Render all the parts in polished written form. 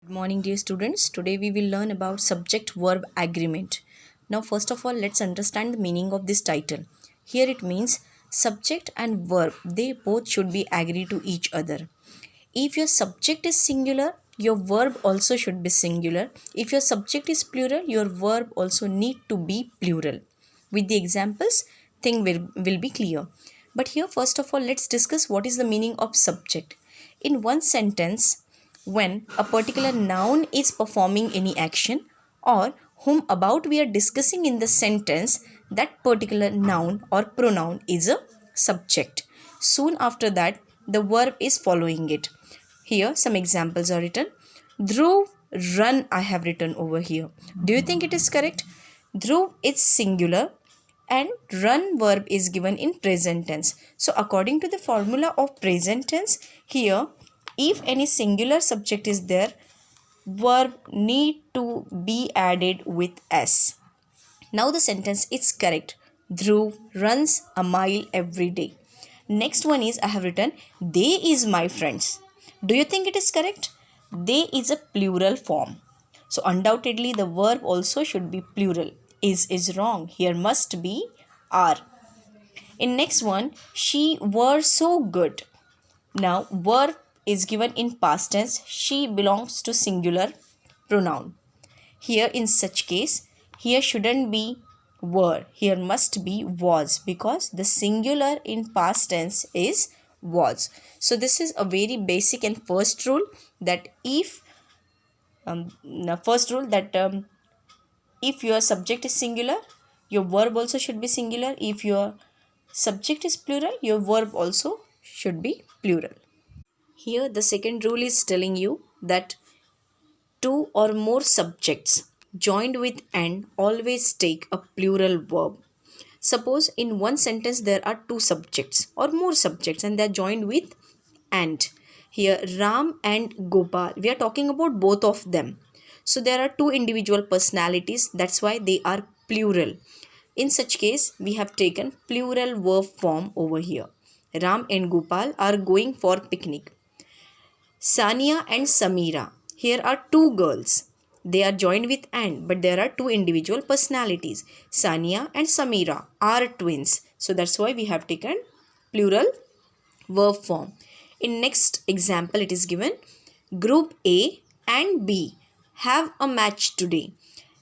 Good morning, dear students. Today we will learn about subject verb agreement. Now, first of all, let's understand the meaning of this title. Here it means subject and verb, they both should be agree to each other. If your subject is singular, your verb also should be singular. If your subject is plural, your verb also need to be plural. With the examples, thing will be clear. But here, first of all, let's discuss what is the meaning of subject. In one sentence, when a particular noun is performing any action or whom about we are discussing in the sentence, that particular noun or pronoun is a subject. Soon after that, the verb is following it. Here some examples are written. Dhruv run, I have written over here. Do you think it is correct? Dhruv is singular and run verb is given in present tense. So according to the formula of present tense, here if any singular subject is there, verb need to be added with s. Now the sentence is correct. Dhruv runs a mile every day. Next one is I have written they is my friends. Do you think it is correct? They is a plural form. So undoubtedly the verb also should be plural. Is wrong. Here must be are. In next one, she were so good. Now verb is given in past tense. She belongs to singular pronoun. Here in such case, here shouldn't be were. Here must be was because the singular in past tense is was. So this is a very basic and first rule that if if your subject is singular, your verb also should be singular. If your subject is plural, your verb also should be plural. Here the second rule is telling you that two or more subjects joined with and always take a plural verb. Suppose in one sentence there are two subjects or more subjects and they are joined with and. Here Ram and Gopal, we are talking about both of them. So there are two individual personalities, that's why they are plural. In such case, we have taken plural verb form over here. Ram and Gopal are going for picnic. Sania and Samira. Here are two girls. They are joined with and, but there are two individual personalities. Sania and Samira are twins. So that's why we have taken plural verb form. In next example, it is given Group A and B have a match today.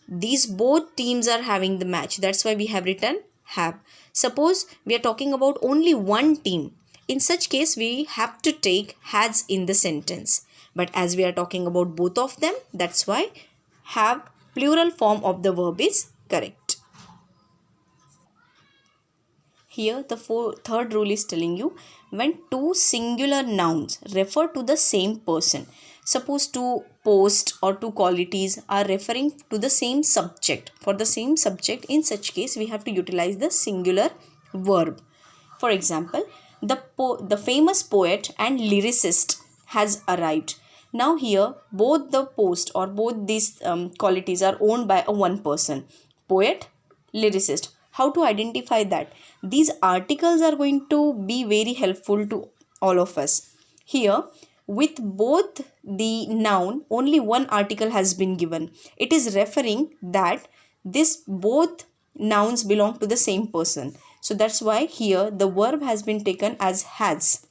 These both teams are having the match. That's why we have written have. Suppose we are talking about only one team. In such case, we have to take has in the sentence. But as we are talking about both of them, that's why have plural form of the verb is correct. Here the third rule is telling you when two singular nouns refer to the same person. Suppose two post or two qualities are referring to the same subject. For the same subject, in such case, we have to utilize the singular verb. For example, the famous poet and lyricist has arrived. Now here, both the post or both these qualities are owned by a one person. Poet, lyricist. How to identify that? These articles are going to be very helpful to all of us. Here, with both the noun, only one article has been given. It is referring that this both nouns belong to the same person. So that's why here the verb has been taken as has.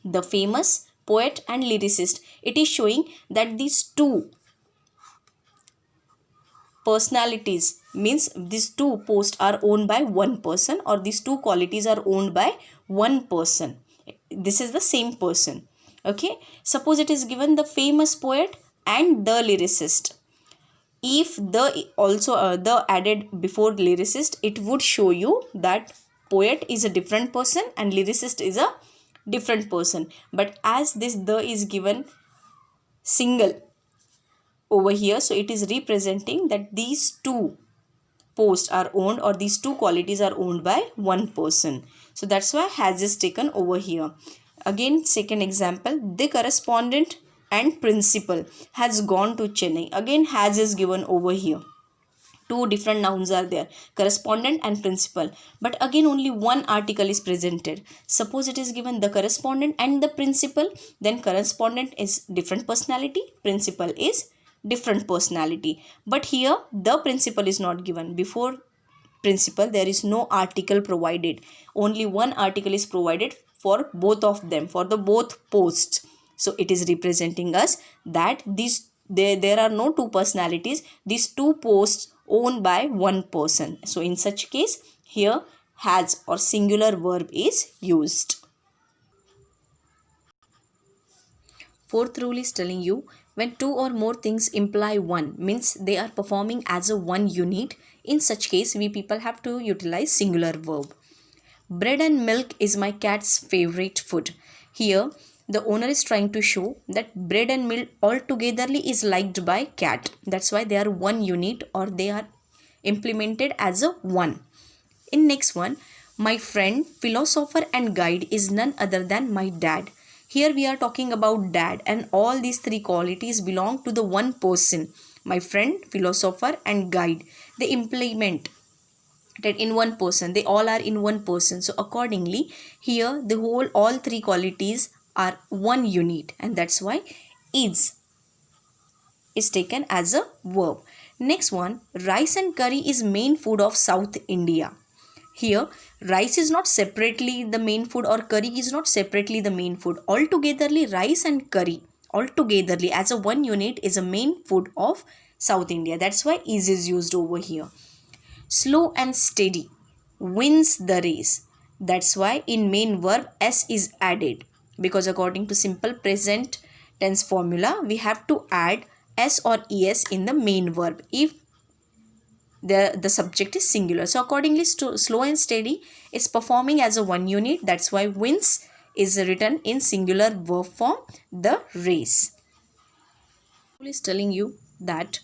The famous poet and lyricist. It is showing that these two personalities means these two posts are owned by one person or these two qualities are owned by one person. This is the same person. Okay. Suppose it is given the famous poet and the lyricist. If the also the added before lyricist, it would show you that poet is a different person and lyricist is a different person. But as this the is given single over here, so it is representing that these two posts are owned or these two qualities are owned by one person. So that's why has is taken over here. Again, second example, the correspondent and principal has gone to Chennai. Again, has is given over here. Two different nouns are there, correspondent and principal, but again only one article is presented. Suppose it is given the correspondent and the principal, then correspondent is different personality, principal is different personality. But here the principal is not given. Before principal there is no article provided, only one article is provided for both of them, for the both posts. So it is representing us that there are no two personalities, these two posts owned by one person. So in such case here has or singular verb is used. Fourth rule is telling you when two or more things imply one, means they are performing as a one unit. In such case we people have to utilize singular verb. Bread and milk is my cat's favorite food. Here the owner is trying to show that bread and milk altogetherly is liked by cat. That's why they are one unit, or they are implemented as a one. In next one, my friend, philosopher and guide is none other than my dad. Here we are talking about dad, and all these three qualities belong to the one person. My friend, philosopher and guide, they implement that in one person, they all are in one person. So accordingly here the whole all three qualities are one unit, and that's why is taken as a verb. Next one, rice and curry is main food of South India. Here rice is not separately the main food, or curry is not separately the main food. Altogetherly rice and curry altogetherly as a one unit is a main food of South India. That's why is used over here. Slow and steady wins the race. That's why in main verb s is added, because according to simple present tense formula we have to add s or es in the main verb if the subject is singular. So accordingly slow and steady is performing as a one unit. That's why wins is written in singular verb form, the race. Is telling you that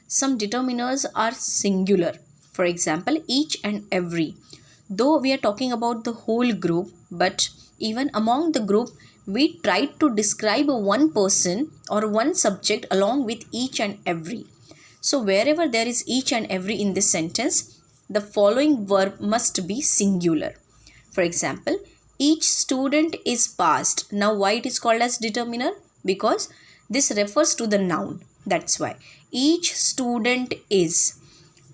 some determiners are singular. For example, each and every. Though we are talking about the whole group, but even among the group we tried to describe one person or one subject along with each and every. So wherever there is each and every in this sentence, the following verb must be singular. For example, each student is passed. Now why it is called as determiner? Because this refers to the noun. That's why each student is.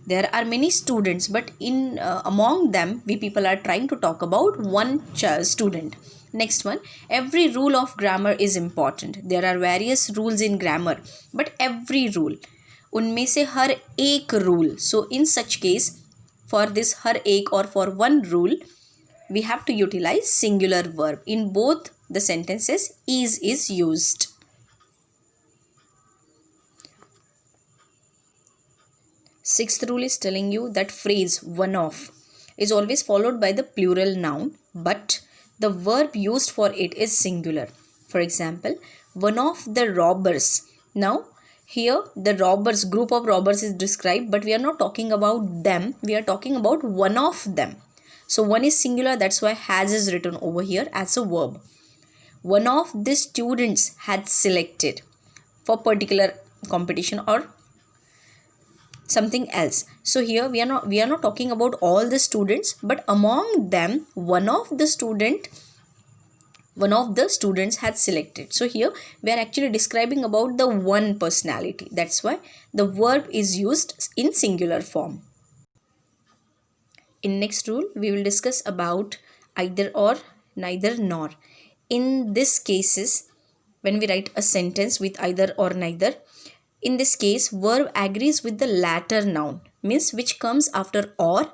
There are many students, but in among them we people are trying to talk about one student. Next one, every rule of grammar is important. There are various rules in grammar, but every rule, उनमें से हर एक rule. So in such case, for this हर एक or for one rule, we have to utilize singular verb. In both the sentences is used. Sixth rule is telling you that phrase one of is always followed by the plural noun, but the verb used for it is singular. For example, one of the robbers. Now here the robbers, group of robbers is described, but we are not talking about them, we are talking about one of them. So one is singular, that's why has is written over here as a verb. One of the students had selected for particular competition or something else. So here we are not talking about all the students, but among them one of the students had selected. So here we are actually describing about the one personality. That's why the verb is used in singular form. In next rule we will discuss about either or, neither nor. In this cases, when we write a sentence with either or neither, in this case verb agrees with the latter noun, means which comes after or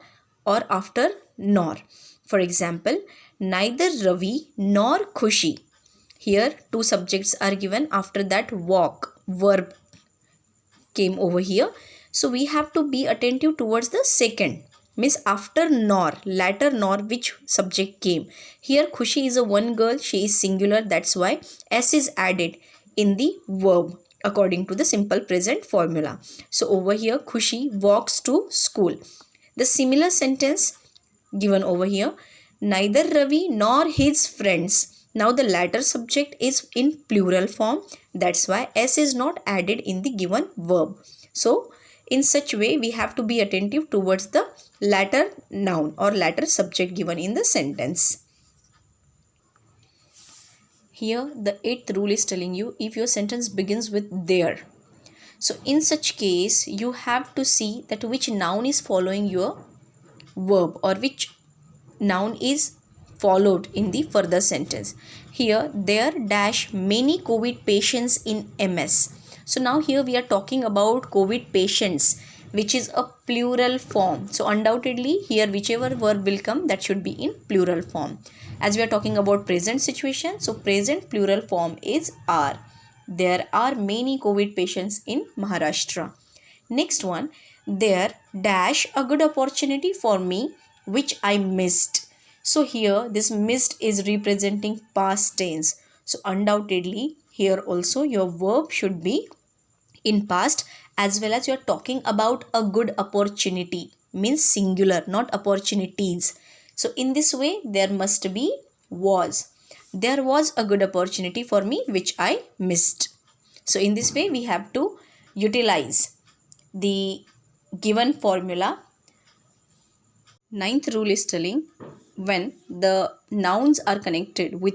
after nor. For example, neither Ravi nor Khushi. Here two subjects are given, after that walk verb came over here. So we have to be attentive towards the second, means after nor, latter nor, which subject came. Here Khushi is a one girl, she is singular, that's why s is added in the verb according to the simple present formula. So over here Khushi walks to school. The similar sentence given over here, neither Ravi nor his friends. Now the latter subject is in plural form, that's why s is not added in the given verb. So In such way, we have to be attentive towards the latter noun or latter subject given in the sentence. Here, the eighth rule is telling you if your sentence begins with there. So, in such case, you have to see that which noun is following your verb or which noun is followed in the further sentence. Here, there dash many COVID patients in MS. So now here we are talking about COVID patients, which is a plural form. So undoubtedly here whichever verb will come, that should be in plural form. As we are talking about present situation, so present plural form is are. There are many COVID patients in Maharashtra. Next one, there dash a good opportunity for me which I missed. So here this missed is representing past tense. So undoubtedly here also your verb should be in past, as well as you are talking about a good opportunity, means singular, not opportunities. So in this way there must be was. There was a good opportunity for me which I missed. So in this way we have to utilize the given formula. Ninth rule is telling when the nouns are connected with,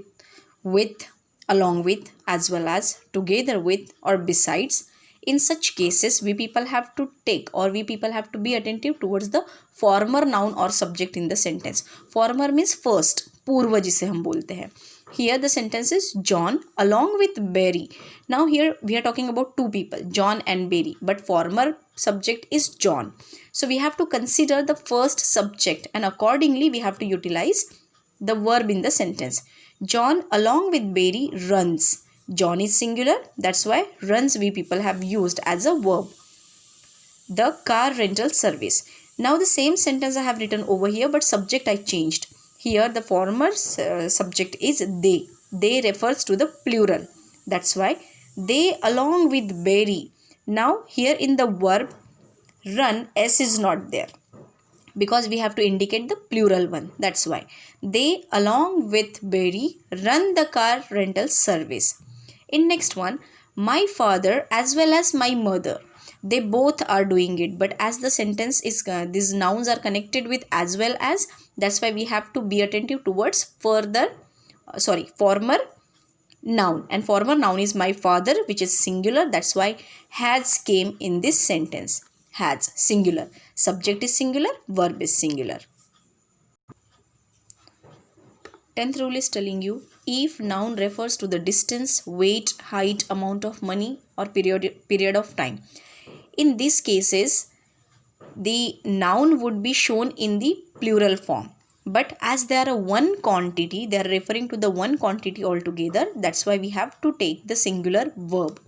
along with, as well as, together with, or besides, in such cases we people have to take or we people have to be attentive towards the former noun or subject in the sentence. Former means first, पूर्व जिसे हम बोलते हैं. Here the sentence is John along with Barry. Now here we are talking about two people, John and Barry, but former subject is John. So we have to consider the first subject and accordingly we have to utilize the verb in the sentence. John along with Barry runs. John is singular, that's why runs we people have used as a verb. The car rental service. Now the same sentence I have written over here, but subject I changed. Here the former subject is they. They refers to the plural. That's why they along with Barry. Now here in the verb run, S is not there because we have to indicate the plural one. That's why they along with Barry run the car rental service. In next one, my father as well as my mother, they both are doing it, but as the sentence is these nouns are connected with as well as, that's why we have to be attentive towards former noun, and former noun is my father, which is singular. That's why has came in this sentence. Has, singular, subject is singular, verb is singular. 10th rule is telling you if noun refers to the distance, weight, height, amount of money or period of time. In these cases, the noun would be shown in the plural form. But as they are a one quantity, they are referring to the one quantity altogether. That's why we have to take the singular verb.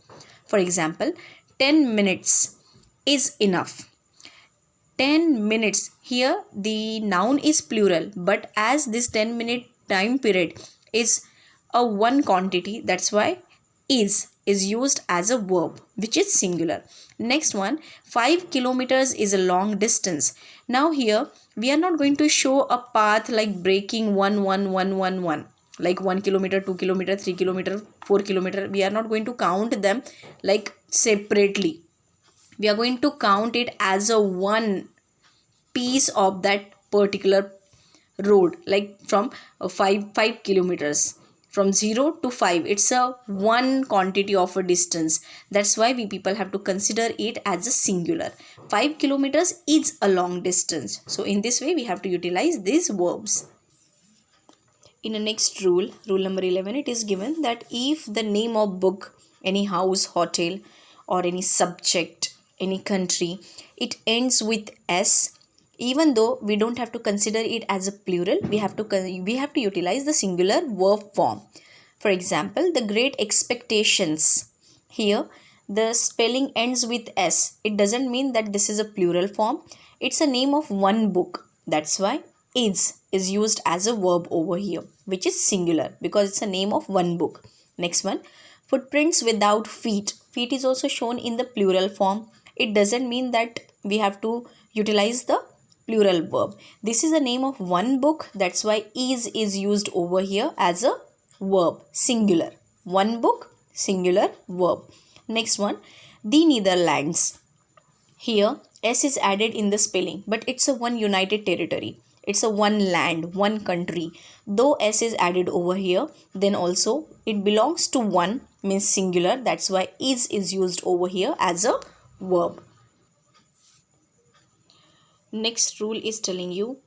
For example, 10 minutes is enough. 10 minutes. Here the noun is plural, but as this 10-minute time period is a one quantity, that's why is used as a verb, which is singular. Next one, 5 kilometers is a long distance. Now here we are not going to show a path like breaking 1 1 1 1 1, like 1 kilometer, 2 kilometer, 3 kilometer, 4 kilometer. We are not going to count them like separately. We are going to count it as a one piece of that particular road, like from 5 kilometers. From 0 to 5, it's a one quantity of a distance. That's why we people have to consider it as a singular. 5 kilometers is a long distance. So in this way, we have to utilize these verbs. In the next rule, rule number 11, it is given that if the name of book, any house, hotel, or any subject, any country, it ends with S, even though we don't have to consider it as a plural, we have to utilize the singular verb form. For example, the great expectations. Here the spelling ends with S. It doesn't mean that this is a plural form. It's a name of one book. That's why is used as a verb over here, which is singular because it's a name of one book. Next one, footprints without feet. Feet is also shown in the plural form. It doesn't mean that we have to utilize the plural verb. This is a name of one book. That's why is used over here as a verb, singular. One book, singular verb. Next one, the Netherlands. Here S is added in the spelling, but it's a one united territory. It's a one land, one country. Though S is added over here, then also it belongs to one, means singular. That's why is used over here as a verb. Next rule is telling you,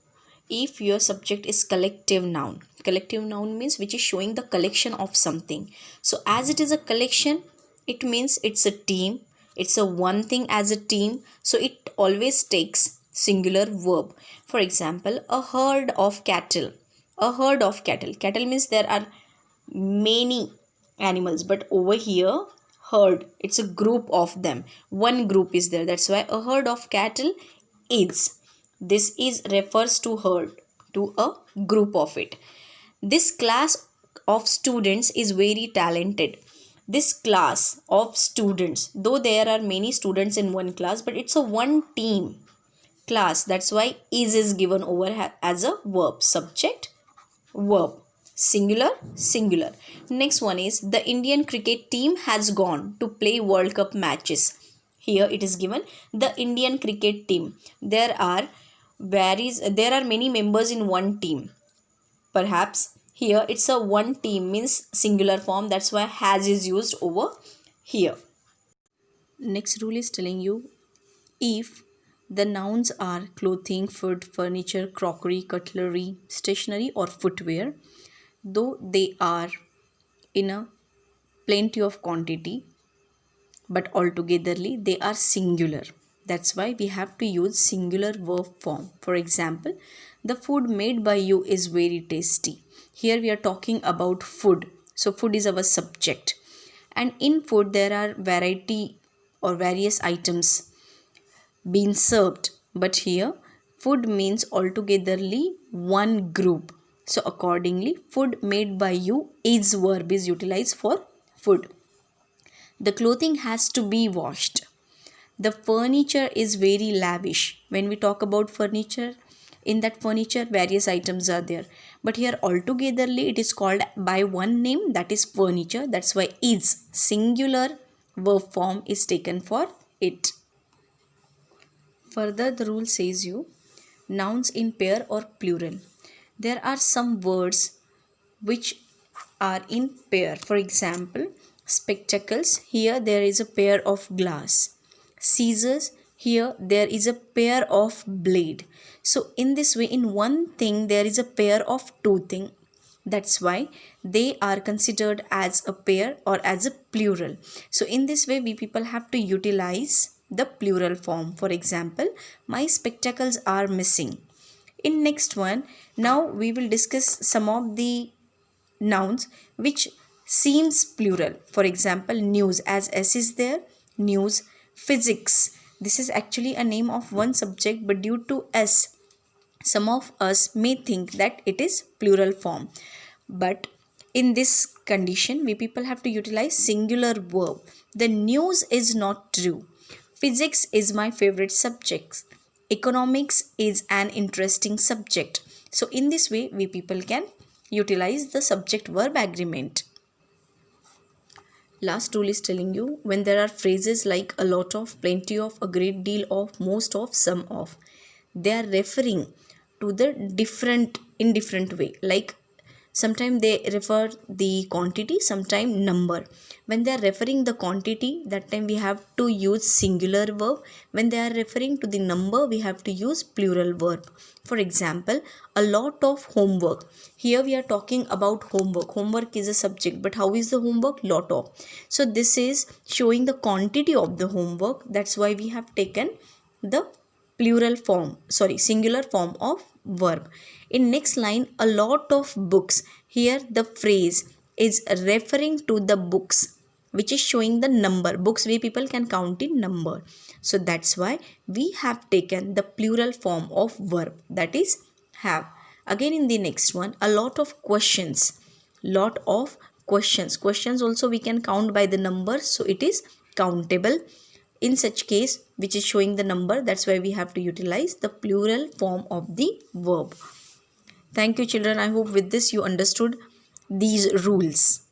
if your subject is collective noun. Collective noun means which is showing the collection of something. So as it is a collection, it means it's a team. It's a one thing as a team. So it always takes singular verb. For example, a herd of cattle. A herd of cattle. Cattle means there are many animals, but over here herd, it's a group of them. One group is there. That's why a herd of cattle is. This is refers to herd, to a group of it. This class of students is very talented. This class of students, though there are many students in one class, but it's a one team class. That's why is given over as a verb. Subject, verb. Singular, singular. Next one is, the Indian cricket team has gone to play World Cup matches. Here it is given the Indian cricket team. There are many members in one team. Perhaps here it's a one team, means singular form. That's why has is used over here. Next rule is telling you, if the nouns are clothing, food, furniture, crockery, cutlery, stationery or footwear, though they are in a plenty of quantity, but altogetherly they are singular. That's why we have to use singular verb form. For example, the food made by you is very tasty. Here we are talking about food. So food is our subject. And in food there are variety or various items being served. But here food means altogetherly one group. So accordingly, food made by you is verb is utilized for food. The clothing has to be washed. The furniture is very lavish. When we talk about furniture, in that furniture various items are there. But here altogetherly it is called by one name, that is furniture. That's why is singular verb form is taken for it. Further, the rule says you nouns in pair or plural. There are some words which are in pair. For example, spectacles, here there is a pair of glass. Scissors, here there is a pair of blade. So in this way, in one thing there is a pair of two things. That's why they are considered as a pair or as a plural. So in this way, we people have to utilize the plural form. For example, my spectacles are missing. In next one, now we will discuss some of the nouns which seems plural. For example, news, as S is there, news. Physics, this is actually a name of one subject, but due to S, some of us may think that it is plural form. But in this condition, we people have to utilize singular verb. The news is not true. Physics is my favorite subject. Economics is an interesting subject. So in this way, we people can utilize the subject verb agreement. Last rule is telling you, when there are phrases like a lot of, plenty of, a great deal of, most of, some of, they are referring to the different way. Like sometimes they refer the quantity, sometimes number. When they are referring the quantity, that time we have to use singular verb. When they are referring to the number, we have to use plural verb. For example, a lot of homework. Here we are talking about homework. Homework is a subject, but how is the homework? Lot of. So this is showing the quantity of the homework. That's why we have taken the singular form of verb. In next line, a lot of books. Here the phrase is referring to the books, which is showing the number. Books we people can count in number. So that's why we have taken the plural form of verb, that is have. Again in the next one, a lot of questions. Lot of questions. Questions also we can count by the number, so it is countable. In such case, which is showing the number, that's why we have to utilize the plural form of the verb. Thank you children. I hope with this you understood these rules.